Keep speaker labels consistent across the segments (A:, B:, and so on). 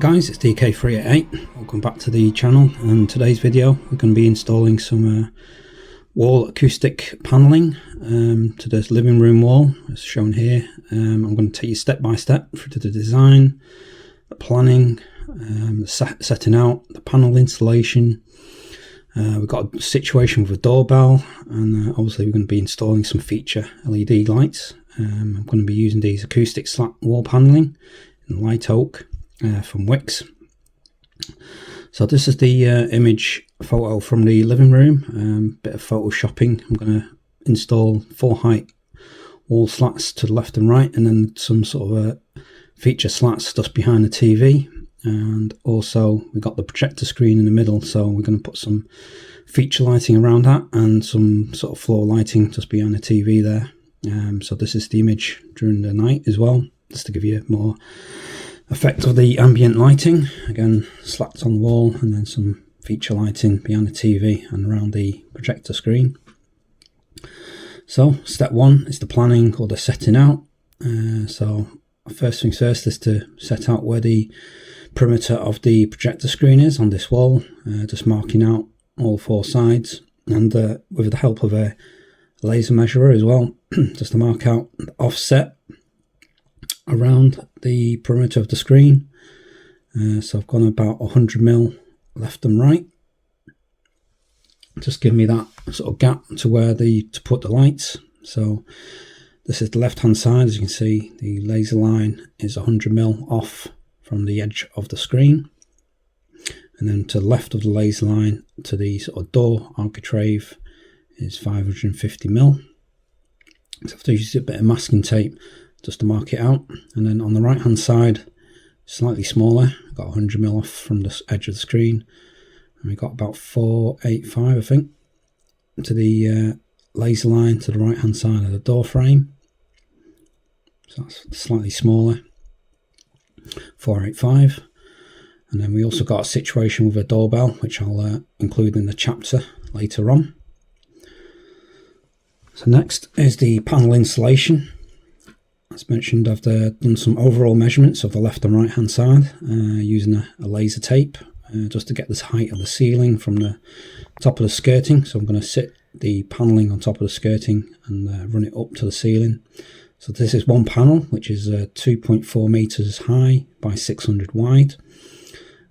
A: guys, it's DK388. Welcome back to the channel, and today's video we're going to be installing some wall acoustic paneling to this living room wall as shown here. I'm going to take you step by step through to the design, the planning, the setting out, the panel installation. We've got a situation with a doorbell, and obviously we're going to be installing some feature LED lights. I'm going to be using these acoustic slat wall paneling in light oak from Wix. So this is the image photo from the living room, bit of photoshopping. I'm going to install 4 height wall slats to the left and right, and then some sort of feature slats just behind the TV. And also we've got the projector screen in the middle, so we're going to put some feature lighting around that and some sort of floor lighting just behind the TV there. So this is the image during the night as well, just to give you more effect of the ambient lighting. Again, slats on the wall and then some feature lighting behind the TV and around the projector screen. So step 1 is the planning or the setting out. So first things first is to set out where the perimeter of the projector screen is on this wall, just marking out all 4 sides, and with the help of a laser measurer as well, just to mark out the offset around the perimeter of the screen. So I've gone about 100mm left and right, just give me that sort of gap to where to put the lights. So this is the left hand side. As you can see, the laser line is 100mm off from the edge of the screen, and then to the left of the laser line to the sort of door architrave is 550mm. So I have to use a bit of masking tape just to mark it out. And then on the right hand side, slightly smaller, I've got 100mm off from the edge of the screen, and we've got about 485 I think to the laser line to the right hand side of the door frame. So that's slightly smaller, 485. And then we also got a situation with a doorbell, which I'll include in the chapter later on. So next is the panel installation. As mentioned, I've done some overall measurements of the left and right hand side using a laser tape just to get this height of the ceiling from the top of the skirting. So I'm going to sit the paneling on top of the skirting and run it up to the ceiling. So this is one panel, which is 2.4 meters high by 600 wide,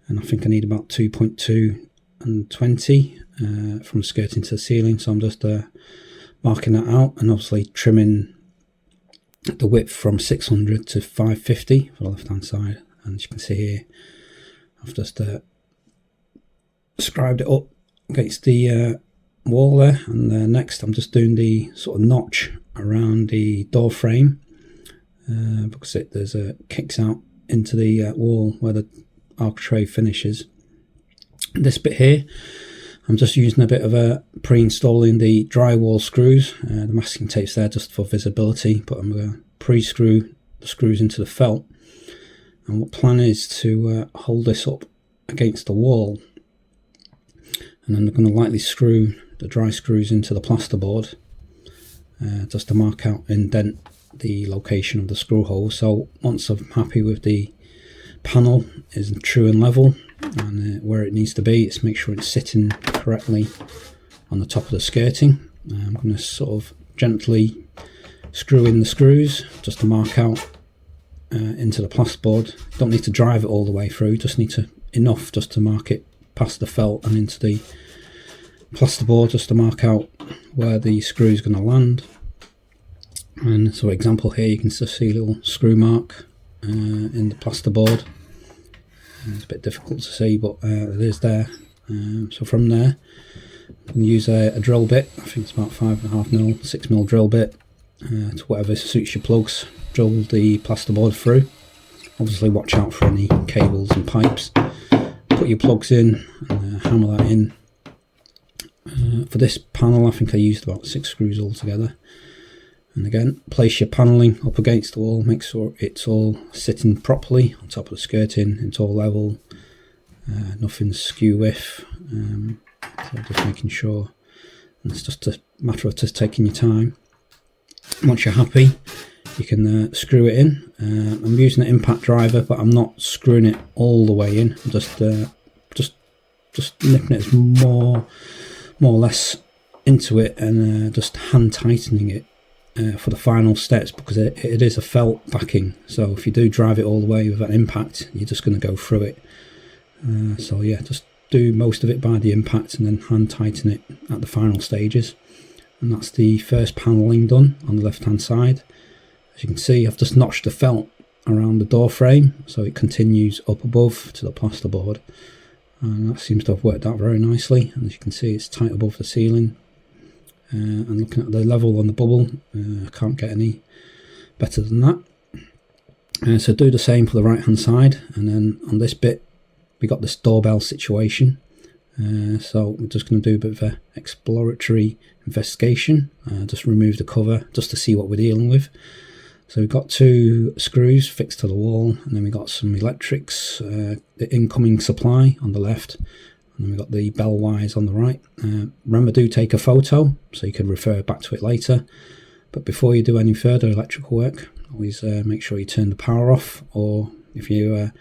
A: and I think I need about 2.2 and 20 from skirting to the ceiling. So I'm just marking that out, and obviously trimming the width from 600 to 550 for the left hand side. And as you can see here, I've just scribed it up against the wall there. And next I'm just doing the sort of notch around the door frame, because there's a kicks out into the wall where the architrave finishes. This bit here, I'm just using a bit of pre-installing the drywall screws. The masking tape's there just for visibility, but I'm going to pre-screw the screws into the felt. And what plan is to hold this up against the wall, and then I'm going to lightly screw the dry screws into the plasterboard, just to mark out and indent the location of the screw hole. So once I'm happy with the panel is true and level and where it needs to be, it's make sure it's sitting correctly on the top of the skirting. I'm going to sort of gently screw in the screws just to mark out into the plasterboard. Don't need to drive it all the way through, just need to enough just to mark it past the felt and into the plasterboard, just to mark out where the screw is going to land. And so example here, you can just see a little screw mark in the plasterboard. It's a bit difficult to see, but it is there. So from there, I'm going to use a drill bit. I think it's about 5.5mm, 6mm drill bit, to whatever suits your plugs. Drill the plasterboard through. Obviously watch out for any cables and pipes. Put your plugs in and hammer that in. For this panel, I think I used about 6 screws altogether. And again, place your paneling up against the wall, make sure it's all sitting properly on top of the skirting, it's all level, nothing skew with. So just making sure, and it's just a matter of just taking your time. Once you're happy, you can screw it in. I'm using an impact driver, but I'm not screwing it all the way in. I'm just nipping it more or less into it, and just hand tightening it for the final steps, because it is a felt backing. So if you do drive it all the way with an impact, you're just going to go through it. So yeah, just do most of it by the impact and then hand tighten it at the final stages. And that's the first panelling done on the left hand side. As you can see, I've just notched the felt around the door frame so it continues up above to the plasterboard, and that seems to have worked out very nicely. And as you can see, it's tight above the ceiling, and looking at the level on the bubble, I can't get any better than that. So do the same for the right hand side, and then on this bit we got this doorbell situation. So we're just going to do a bit of an exploratory investigation, just remove the cover just to see what we're dealing with. So we've got 2 screws fixed to the wall, and then we've got some electrics, the incoming supply on the left, and then we've got the bell wires on the right. Remember, do take a photo so you can refer back to it later. But before you do any further electrical work, always make sure you turn the power off, or if you're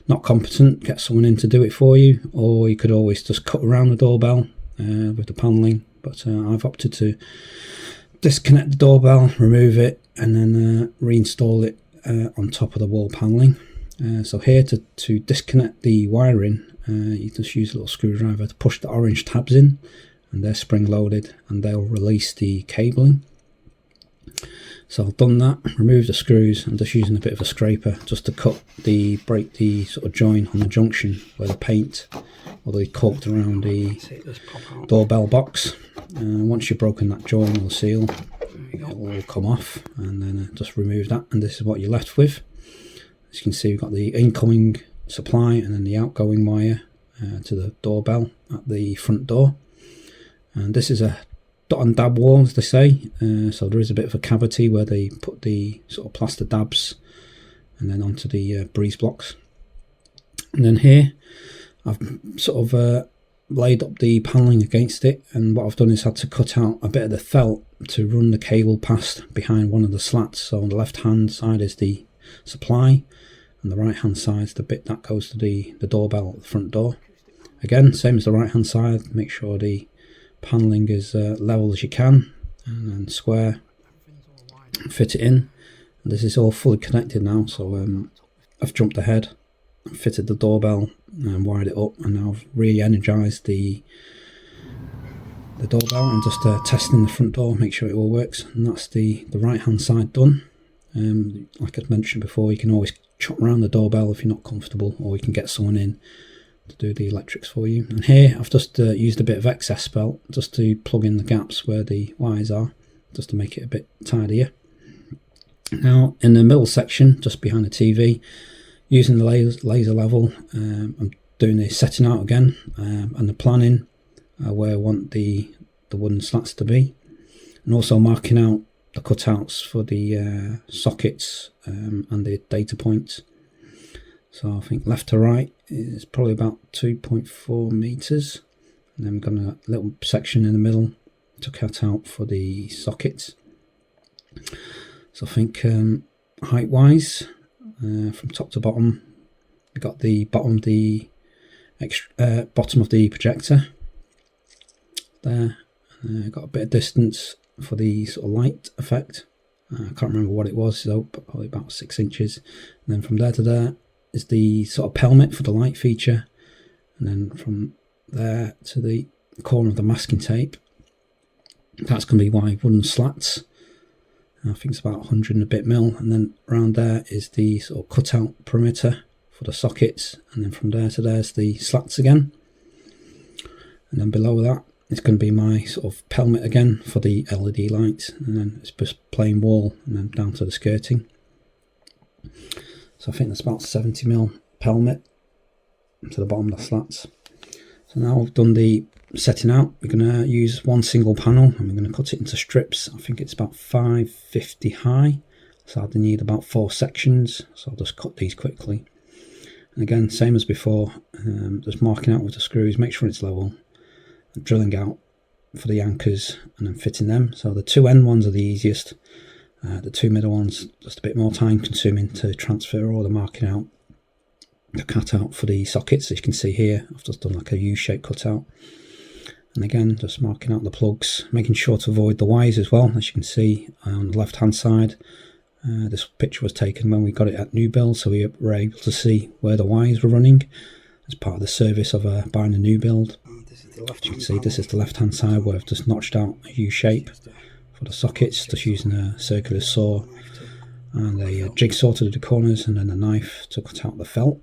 A: not competent, get someone in to do it for you, or you could always just cut around the doorbell with the panelling. But I've opted to disconnect the doorbell, remove it, and then reinstall it on top of the wall panelling. So here to disconnect the wiring, you just use a little screwdriver to push the orange tabs in, and they're spring loaded and they'll release the cabling. So I've done that, removed the screws. I'm just using a bit of a scraper just to break the sort of join on the junction where the paint or the corked around the doorbell box. Once you've broken that join or seal, it will come off, and then just remove that, and this is what you're left with. As you can see, we've got the incoming supply and then the outgoing wire to the doorbell at the front door. And this is a dot and dab wall, as they say, so there is a bit of a cavity where they put the sort of plaster dabs and then onto the breeze blocks. And then here I've sort of laid up the panelling against it, and what I've done is had to cut out a bit of the felt to run the cable past behind one of the slats. So on the left hand side is the supply, and the right hand side is the bit that goes to the doorbell at the front door. Again, same as the right hand side, make sure the panelling is level as you can, and then square, fit it in. And this is all fully connected now, so I've jumped ahead and fitted the doorbell and wired it up, and now I've re-energized the doorbell and just testing the front door, make sure it all works. And that's the right hand side done. Like I mentioned before, you can always chop around the doorbell if you're not comfortable, or you can get someone in to do the electrics for you. And here I've just used a bit of excess felt just to plug in the gaps where the wires are, just to make it a bit tidier. Now in the middle section, just behind the TV, using the laser level, I'm doing the setting out again, and the planning where I want the wooden slats to be, and also marking out the cutouts for the sockets and the data points. So I think left to right is probably about 2.4 meters, and then we've got a little section in the middle to cut out for the sockets. So I think height wise, from top to bottom, we got the bottom of the projector there. Got a bit of distance for the sort of light effect. I can't remember what it was, so probably about 6 inches. And then from there to there is the sort of pelmet for the light feature, and then from there to the corner of the masking tape, that's going to be my wooden slats. I think it's about 100 and a bit mil, and then around there is the sort of cutout perimeter for the sockets, and then from there to there's the slats again, and then below that it's going to be my sort of pelmet again for the LED lights, and then it's just plain wall, and then down to the skirting. So I think that's about 70 mil pelmet to the bottom of the slats. So now I've done the setting out, we're going to use one single panel and we're going to cut it into strips. I think it's about 550 high, so I need about 4 sections, so I'll just cut these quickly. And again, same as before, just marking out with the screws, make sure it's level, and drilling out for the anchors and then fitting them. So the 2 end ones are the easiest, The two middle ones just a bit more time consuming to transfer all the marking out, the cutout for the sockets. As you can see here, I've just done like a U-shaped cutout, and again just marking out the plugs, making sure to avoid the wires as well. As you can see on the left hand side, this picture was taken when we got it at new build, so we were able to see where the wires were running as part of the service of buying a new build. As you can see, this is the left hand side where I've just notched out a U-shape for the sockets, just using a circular saw and a jigsaw to do the corners, and then a knife to cut out the felt.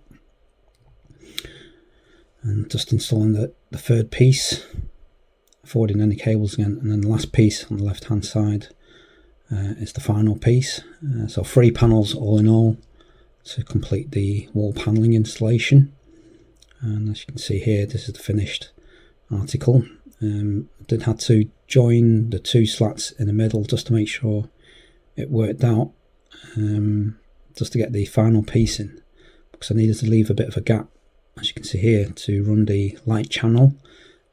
A: And just installing the third piece, forwarding any cables again, and then the last piece on the left hand side is the final piece. So 3 panels all in all to complete the wall panelling installation. And as you can see here, this is the finished article. Did have to join the 2 slats in the middle just to make sure it worked out, just to get the final piece in, because I needed to leave a bit of a gap, as you can see here, to run the light channel,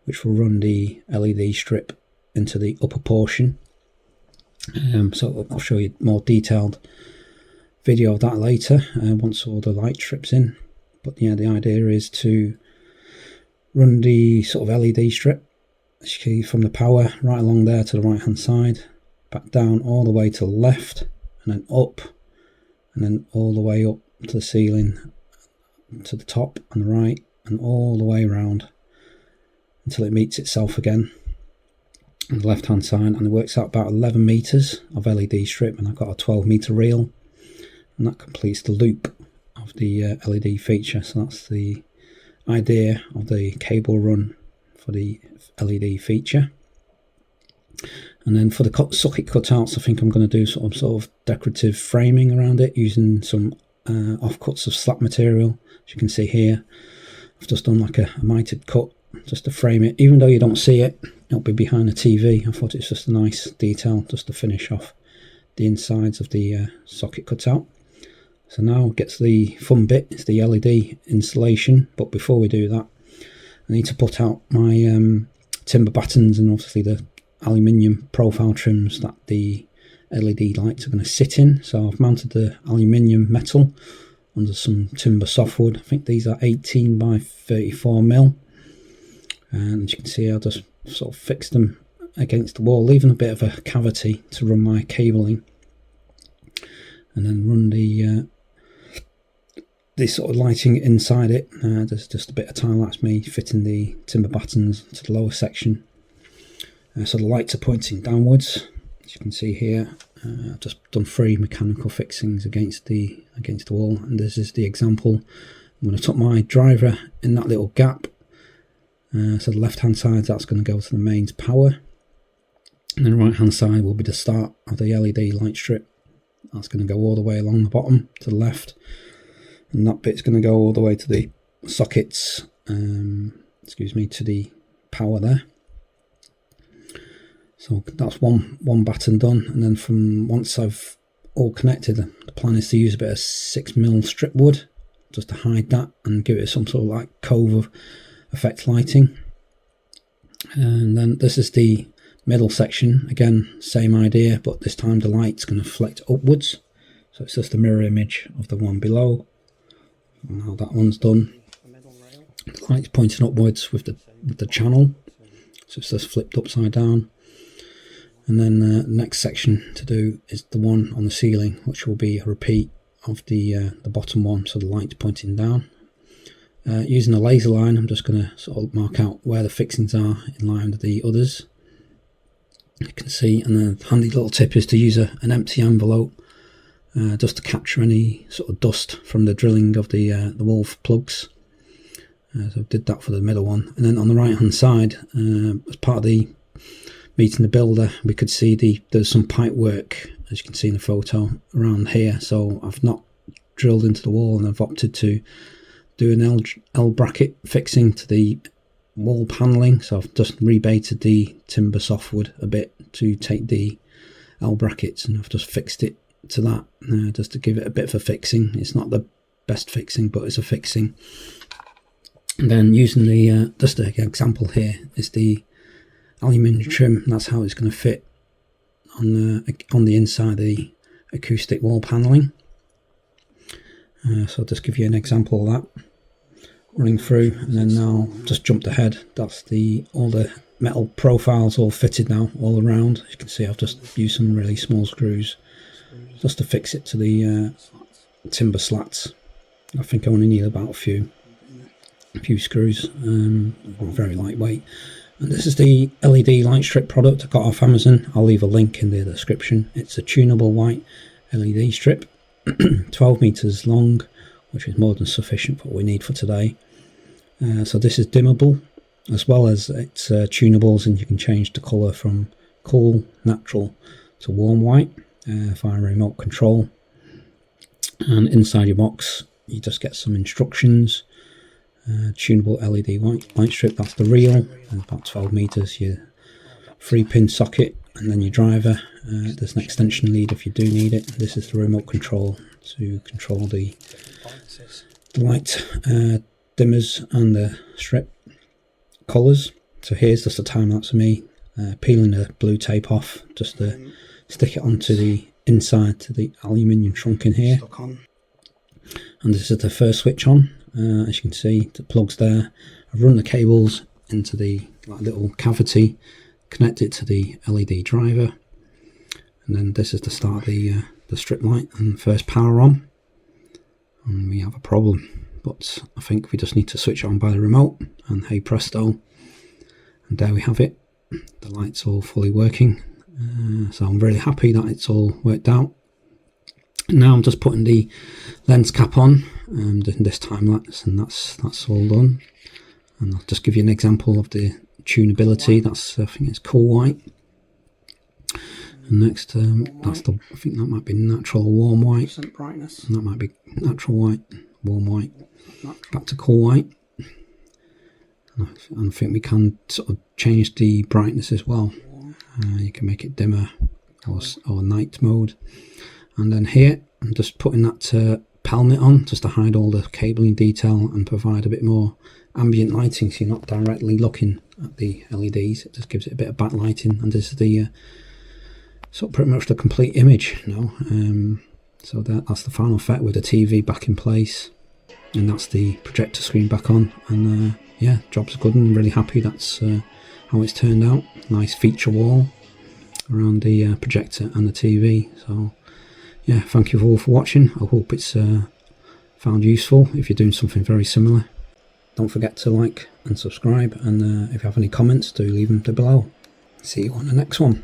A: which will run the LED strip into the upper portion. So I'll show you more detailed video of that later, once all the light strips in. But yeah, the idea is to run the sort of LED strip, as you see, from the power right along there to the right hand side, back down all the way to the left, and then up, and then all the way up to the ceiling, to the top and the right, and all the way around until it meets itself again on the left hand side. And it works out about 11 meters of LED strip, and I've got a 12-meter reel, and that completes the loop of the LED feature. So that's the idea of the cable run for the LED feature. And then for the socket cutouts, I think I'm going to do sort of decorative framing around it using some offcuts of Slat material. As you can see here, I've just done like a mitered cut just to frame it. Even though you don't see it, it'll be behind the TV. I thought it's just a nice detail just to finish off the insides of the socket cutout. So now gets the fun bit, it's the LED installation. But before we do that, I need to put out my timber battens and obviously the aluminium profile trims that the LED lights are going to sit in. So I've mounted the aluminium metal under some timber softwood. I think these are 18 by 34 mil, and as you can see, I'll just sort of fix them against the wall, leaving a bit of a cavity to run my cabling, and then run the sort of lighting inside it. There's just a bit of time lapse me fitting the timber battens to the lower section, so the lights are pointing downwards. As you can see here, I've just done 3 mechanical fixings against the wall, and this is the example. I'm going to tuck my driver in that little gap, so the left hand side, that's going to go to the mains power, and then the right hand side will be the start of the LED light strip. That's going to go all the way along the bottom to the left, and that bit's going to go all the way to the sockets, to the power there. So that's one batten done, and then from once I've all connected, the plan is to use a bit of 6mm strip wood just to hide that and give it some sort of like cove effect lighting. And then this is the middle section, again same idea, but this time the light's going to reflect upwards, so it's just a mirror image of the one below. And now that one's done, the light's pointing upwards with the channel, so it's just flipped upside down. And then the next section to do is the one on the ceiling, which will be a repeat of the bottom one, so the light's pointing down. Using a laser line, I'm just going to sort of mark out where the fixings are in line with the others. You can see, and the handy little tip is to use an empty envelope just to capture any sort of dust from the drilling of the wall plugs. So I did that for the middle one, and then on the right hand side, as part of the meeting the builder, we could see there's some pipe work, as you can see in the photo, around here. So I've not drilled into the wall, and I've opted to do an L bracket fixing to the wall panelling. So I've just rebaited the timber softwood a bit to take the L brackets, and I've just fixed it to that, just to give it a bit of a fixing. It's not the best fixing, but it's a fixing. And then using the just an example here is the aluminium trim. That's how it's going to fit on the inside of the acoustic wall panelling. So I'll just give you an example of that running through, and then now just jumped ahead. That's all the metal profiles all fitted now all around. As you can see, I've just used some really small screws just to fix it to the timber slats. I think I only need about a few screws. Very lightweight. And this is the LED light strip product I got off Amazon. I'll leave a link in the description. It's a tunable white LED strip, 12 meters long, which is more than sufficient for what we need for today. So this is dimmable, as well as it's tunables, and you can change the colour from cool, natural to warm white via remote control. And inside your box you just get some instructions. Tunable LED light strip, that's the reel, and about 12 meters, your 3-pin socket, and then your driver. There's an extension lead if you do need it. This is the remote control to control the light dimmers and the strip colours. So here's just a time lapse of me peeling the blue tape off, just to stick it onto the inside to the aluminium trunk in here. And this is the first switch on. As you can see, the plug's there. I've run the cables into the little cavity, connect it to the LED driver, and then this is the start of the strip light and first power on. And we have a problem, but I think we just need to switch it on by the remote, and hey presto, and there we have it. The light's all fully working. So I'm really happy that it's all worked out. Now I'm just putting the lens cap on and doing this time lapse, and that's all done. And I'll just give you an example of the tunability. That's I think it's cool white. And next, I think that might be natural warm white. Brightness. And that might be natural white, warm white. Back to cool white. And I think we can sort of change the brightness as well. You can make it dimmer or night mode. And then here I'm just putting that pelmet on just to hide all the cabling detail and provide a bit more ambient lighting, so you're not directly looking at the LEDs. It just gives it a bit of backlighting, and this is the sort of pretty much the complete image now. So that's the final effect with the TV back in place, and that's the projector screen back on. And yeah, job's good, and really happy that's how it's turned out. Nice feature wall around the projector and the TV. So yeah, thank you all for watching. I hope it's found useful. If you're doing something very similar, don't forget to like and subscribe, and if you have any comments, do leave them below. See you on the next one.